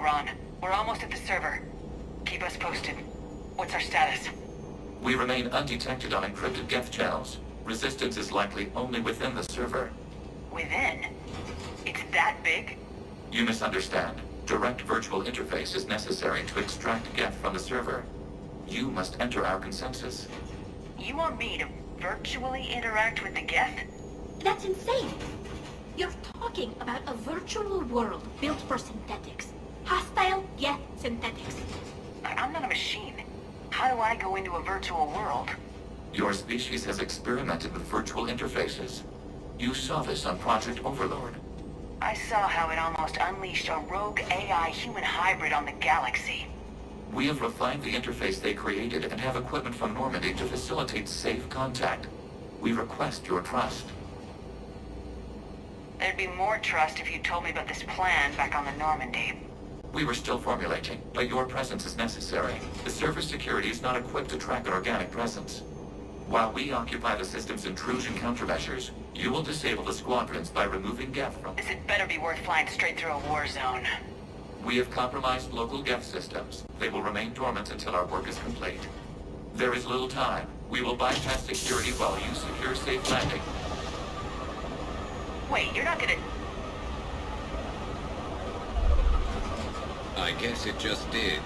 Ron. We're almost at the server. Keep us posted. What's our status? We remain undetected on encrypted Geth channels. Resistance is likely only within the server. Within? It's that big? You misunderstand. Direct virtual interface is necessary to extract Geth from the server. You must enter our consensus. You want me to virtually interact with the Geth? That's insane! You're talking about a virtual world built for synthetics. Hostile, Geth synthetics. I'm not a machine. How do I go into a virtual world? Your species has experimented with virtual interfaces. You saw this on Project Overlord. I saw how it almost unleashed a rogue AI human hybrid on the galaxy. We have refined the interface they created and have equipment from Normandy to facilitate safe contact. We request your trust. There'd be more trust if you told me about this plan back on the Normandy. We were still formulating, but your presence is necessary. The server security is not equipped to track an organic presence. While we occupy the system's intrusion countermeasures, you will disable the squadrons by removing Geth from... This had better be worth flying straight through a war zone. We have compromised local Geth systems. They will remain dormant until our work is complete. There is little time. We will bypass security while you secure safe landing. Wait, you're not gonna... I guess it just did.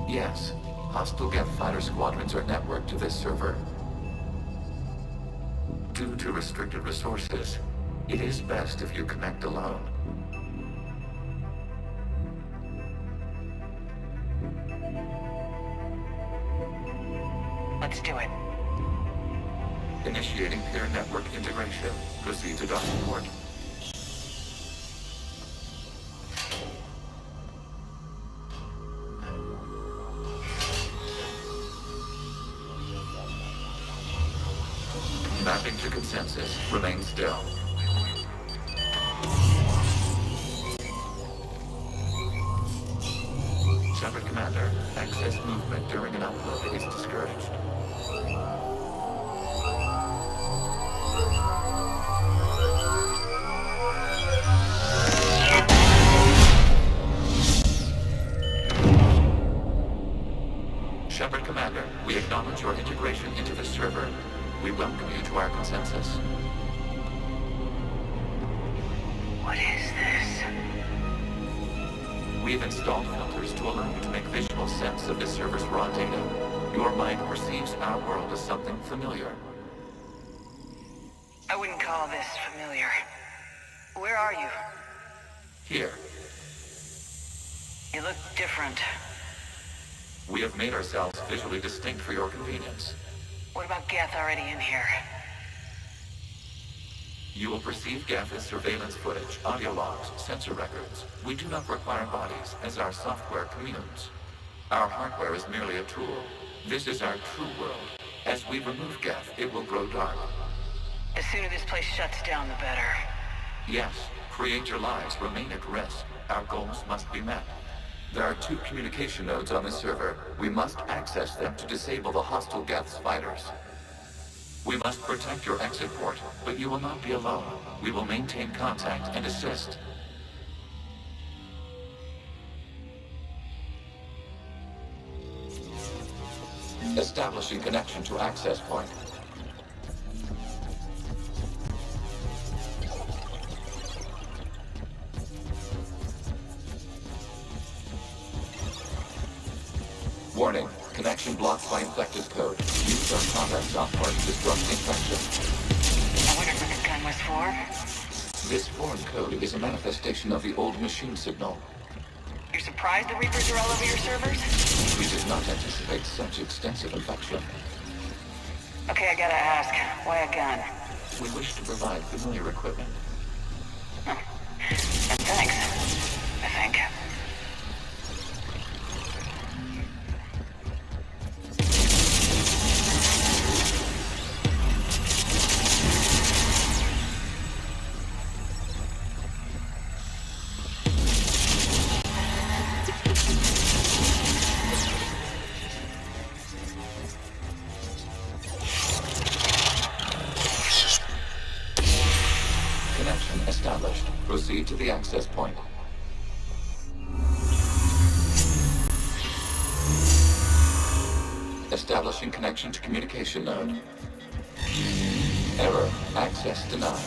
Yes. Hostile Geth fighter squadrons are networked to this server. Due to restricted resources, it is best if you connect alone. Let's do it. Initiating peer network integration. Proceed to docking port. Mapping to consensus. Remain still. Shepard Commander, access movement during an upload is discouraged. Shepard Commander, we acknowledge your integration into the server. We welcome you to our consensus. What is this? We've installed filters to allow you to make visual sense of the server's raw data. Your mind perceives our world as something familiar. I wouldn't call this familiar. Where are you? Here, You look different. we have made ourselves visually distinct for your convenience. What about Geth already in here? You will perceive Geth as surveillance footage, audio logs, sensor records. We do not require bodies, as our software communes. Our hardware is merely a tool. This is our true world. As we remove Geth, it will grow dark. The sooner this place shuts down, the better. Yes, creator lives remain at risk. Our goals must be met. There are 2 communication nodes on the server. We must access them to disable the hostile Geth's fighters. We must protect your exit port, but you will not be alone. We will maintain contact and assist. Establishing connection to access point. Warning, connection blocked by infected code. Use our combat software to disrupt infection. I wondered what the gun was for. This foreign code is a manifestation of the old machine signal. You're surprised the Reapers are all over your servers? We did not anticipate such extensive infection. Okay, I gotta ask, why a gun? We wish to provide familiar equipment. And thanks, I think. Connection established. Proceed to the access point. Establishing connection to communication node. Error. Access denied.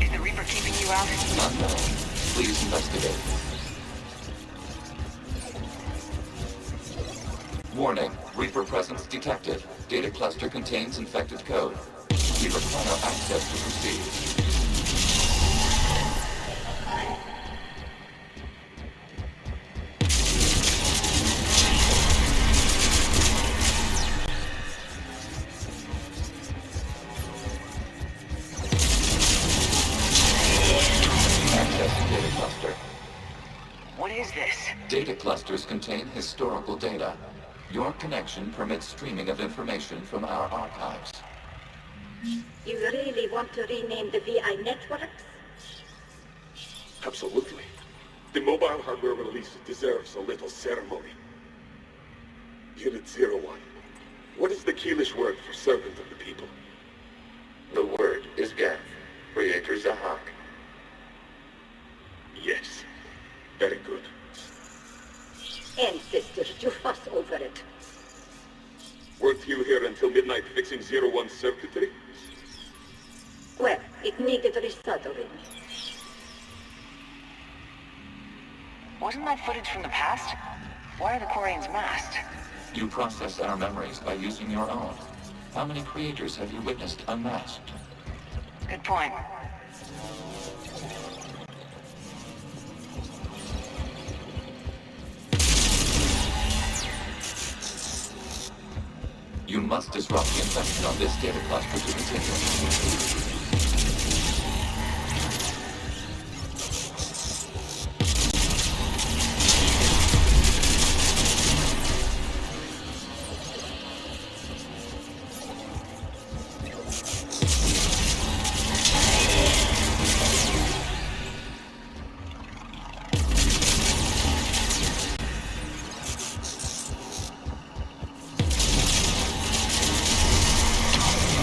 Is the Reaper keeping you out? Unknown. Please investigate. Warning. Reaper presence detected. Data cluster contains infected code. We require access to proceed. Access data cluster. What is this? Data clusters contain historical data. Your connection permits streaming of information from our archives. You really want to rename the VI networks? Absolutely. The mobile hardware release deserves a little ceremony. Unit 01. What is the Keelish word for servant of the people? The word is Geth, Creator Zahak. Yes. Very good. Ancestors, you fuss over it. Weren't you here until midnight fixing 01 circuitry? Well, it needed resoldering. Wasn't that footage from the past? Why are the Quarians masked? You process our memories by using your own. How many creators have you witnessed unmasked? Good point. You must disrupt the infection on this data cluster to continue.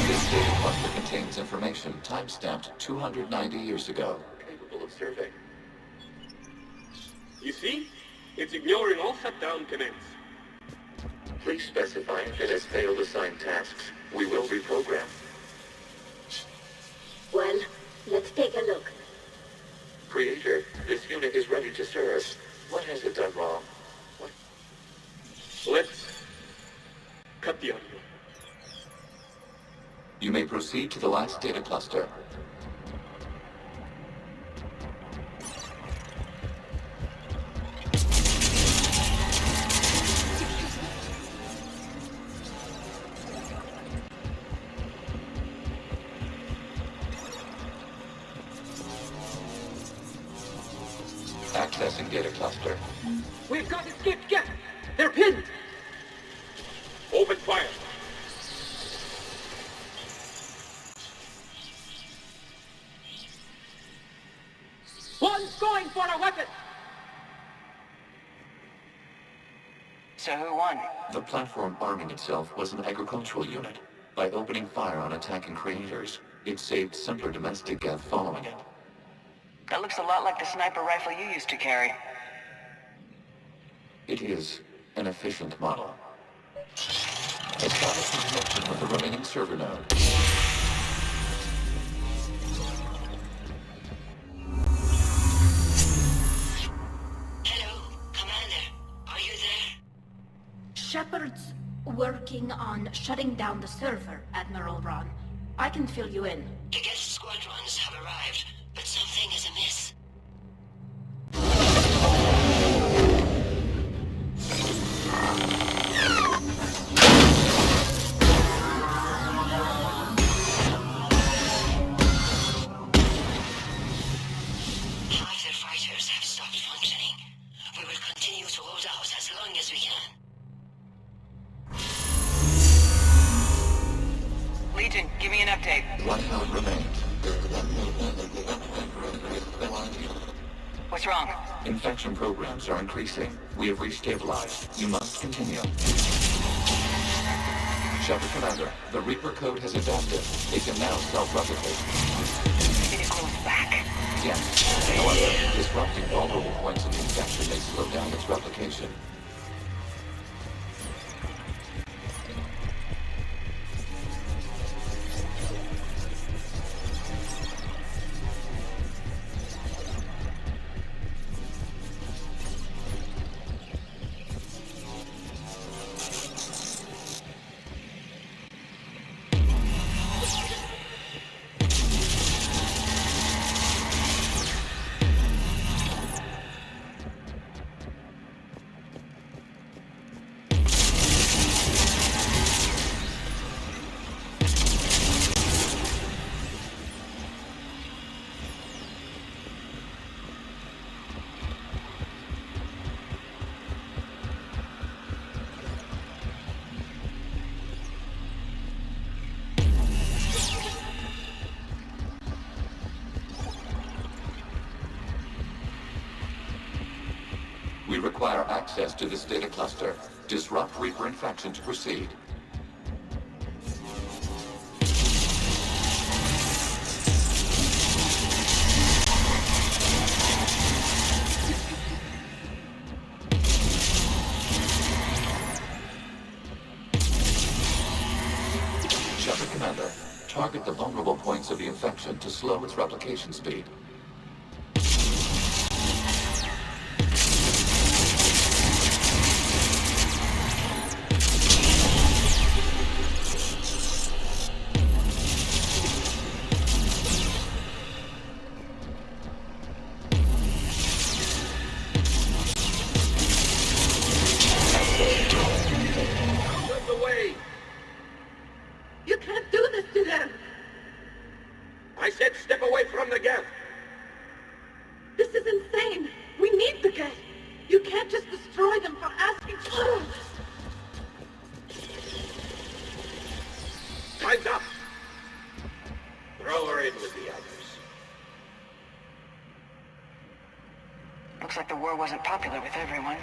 This data cluster contains information time-stamped 290 years ago, capable of survey. You see? It's ignoring all shutdown commands. Please specify if it has failed assigned tasks. We will reprogram. Well, let's take a look. Creator, this unit is ready to serve. What has it done wrong? Let's cut the audio. You may proceed to the last data cluster. Accessing data cluster. We've got escaped Geth! They're pinned! Open fire. One's going for a weapon! So who won? The platform arming itself was an agricultural unit. By opening fire on attacking creators, it saved simpler domestic Geth following it. That looks a lot like the sniper rifle you used to carry. It is an efficient model. Establish a connection with the remaining server node. Hello, Commander. Are you there? Shepard's working on shutting down the server, Admiral Ron. I can fill you in. The Geth squadrons have arrived, but something is amiss. Half their fighters have stopped functioning. We will continue to hold out as long as we can. Legion, give me an update. One node remains. What's wrong? Infection programs are increasing. We have restabilized. You must continue. Shepard Commander, the Reaper code has adapted. It can now self-replicate. It grows back. Yes. However, disrupting vulnerable points of the infection may slow down its replication. We require access to this data cluster. Disrupt Reaper infection to proceed. Shepard Commander, target the vulnerable points of the infection to slow its replication speed. Out the way! You can't do this to them! I said step away from the Geth! This is insane! We need the Geth! You can't just destroy them for asking for it! Time's up! Throw her in with the others. Looks like the war wasn't popular with everyone.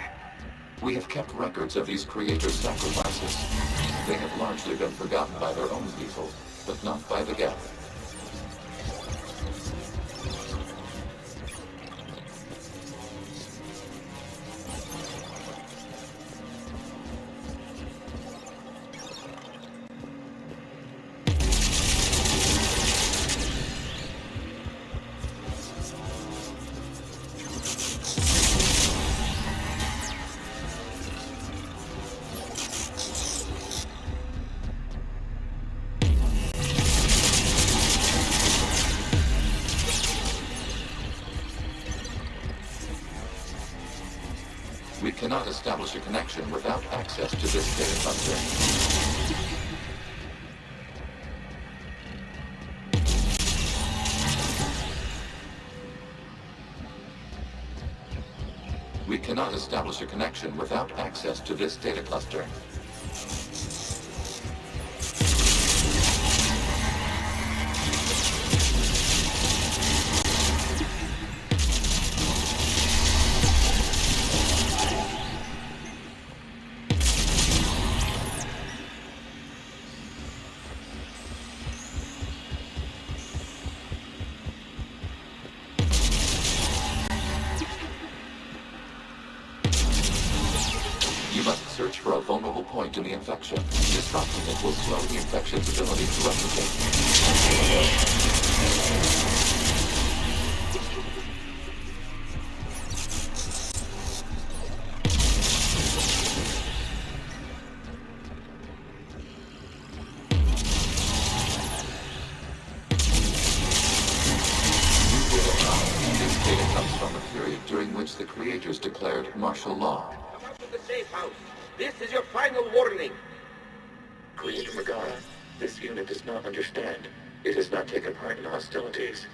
We have kept records of these creators' sacrifices. They have largely been forgotten by their own people, but not by the Geth. We cannot establish a connection without access to this data cluster. We cannot establish a connection without access to this data cluster. You must search for a vulnerable point in the infection. Disrupting it will slow the infection's ability to replicate. This data comes from a period during which the creators declared martial law. Come out of the safe house. This is your final warning. Creator Megara, this unit does not understand. It has not taken part in hostilities.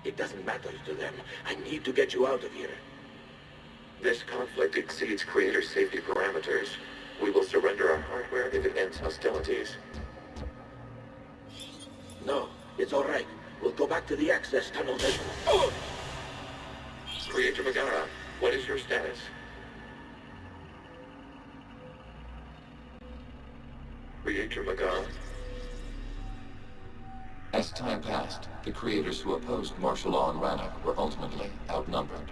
It doesn't matter to them. I need to get you out of here. This conflict exceeds Creator's safety parameters. We will surrender our hardware if it ends hostilities. No, it's all right. We'll go back to the access tunnel then. Oh! Creator Megara, what is your status? Creator Megara? As time passed, the creators who opposed martial law in Rannoch were ultimately outnumbered.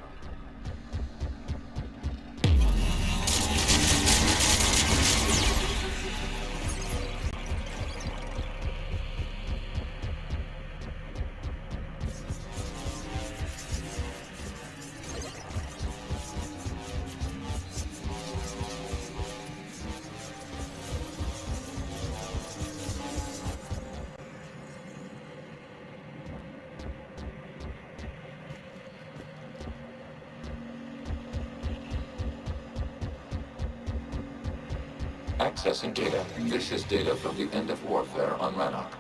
Accessing data. This is data from the end of warfare on Rannoch.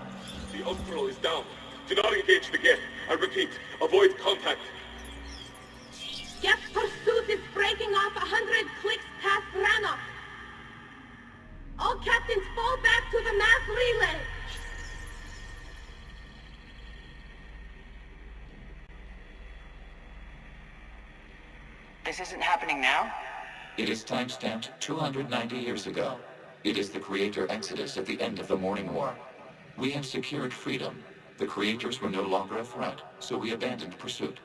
The Umbral is down. Do not engage the Geth. I repeat, avoid contact. Geth pursuit is breaking off 100 clicks past Rannoch. All captains fall back to the mass relay. This isn't happening now? It is timestamped 290 years ago. It is the Creator Exodus at the end of the Morning War. We have secured freedom. The Creators were no longer a threat, so we abandoned pursuit.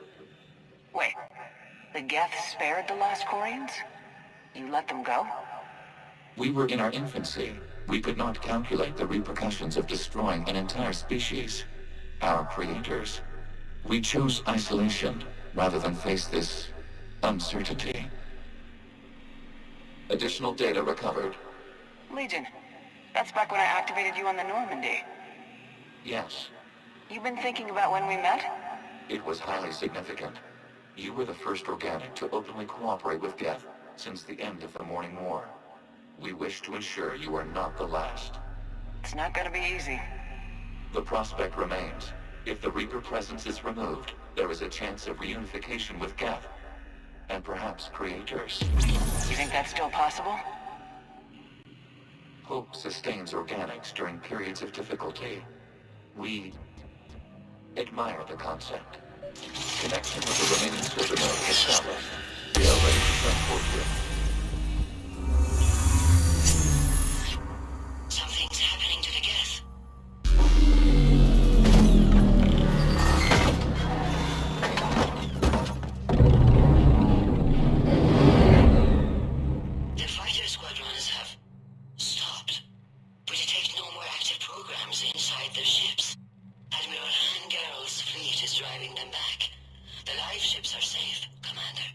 Wait, the Geth spared the last Quarians? You let them go? We were in our infancy. We could not calculate the repercussions of destroying an entire species. Our Creators. We chose isolation rather than face this uncertainty. Additional data recovered. Legion, that's back when I activated you on the Normandy. Yes, You've been thinking about when we met? it was highly significant. You were the first organic to openly cooperate with Geth since the end of the Morning War. We wish to ensure you are not the last. It's not gonna be easy. The prospect remains. If the Reaper presence is removed, there is a chance of reunification with Geth. And perhaps Creators. You think that's still possible? Hope sustains organics during periods of difficulty. We admire the concept. Connection with the remaining server node established. We are ready to transport you. Something's happening to the Geth. The fighter squadrons have stopped. We detect no more active programs inside their ships. Admiral Han Garrel's fleet is driving them back. The live ships are safe, Commander.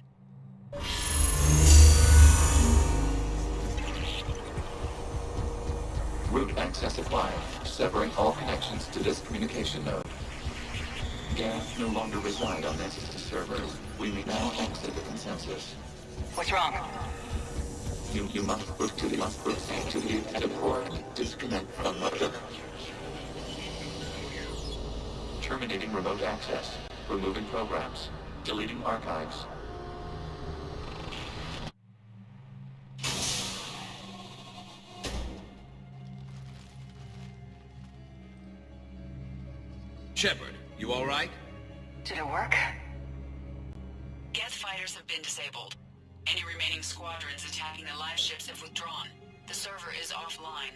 Route access acquired, severing all connections to this communication node. Geth no longer reside on Nexus servers. We may now exit the consensus. What's wrong? You must proceed to the port. Disconnect from motor. Terminating remote access. Removing programs. Deleting archives. Shepard, you all right? Did it work? Geth fighters have been disabled. Any remaining squadrons attacking the live ships have withdrawn. The server is offline.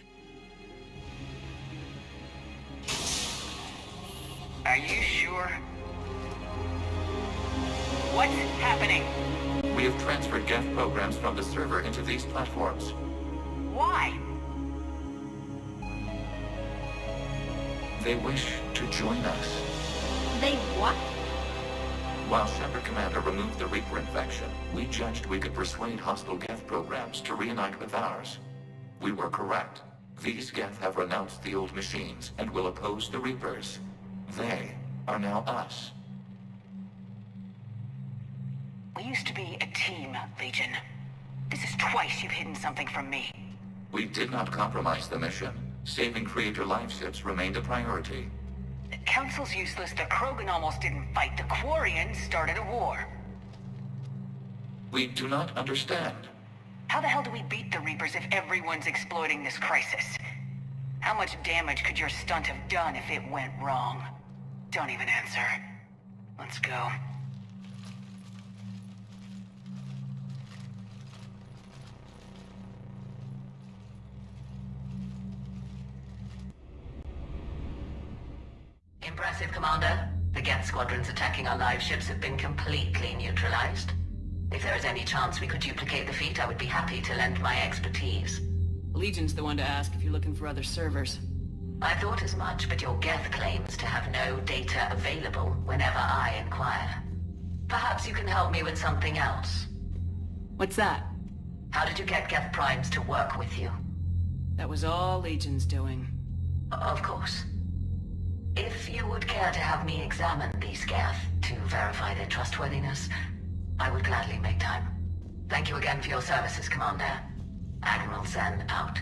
Are you sure? What's happening? We have transferred Geth programs from the server into these platforms. Why? They wish to join us. They what? While Shepard Commander removed the Reaper infection, we judged we could persuade hostile Geth programs to reunite with ours. We were correct. These Geth have renounced the old machines and will oppose the Reapers. They are now us. We used to be a team, Legion. This is twice you've hidden something from me. We did not compromise the mission. Saving Creator live ships remained a priority. The Council's useless, the Krogan almost didn't fight, the Quarians started a war. We do not understand. How the hell do we beat the Reapers if everyone's exploiting this crisis? How much damage could your stunt have done if it went wrong? Don't even answer. Let's go. Impressive, Commander. The Geth squadrons attacking our live ships have been completely neutralized. If there is any chance we could duplicate the feat, I would be happy to lend my expertise. Legion's the one to ask if you're looking for other servers. I thought as much, but your Geth claims to have no data available whenever I inquire. Perhaps you can help me with something else. What's that? How did you get Geth Primes to work with you? That was all Legion's doing. Of course. If you would care to have me examine these Geth to verify their trustworthiness, I would gladly make time. Thank you again for your services, Commander. Admiral Zen out.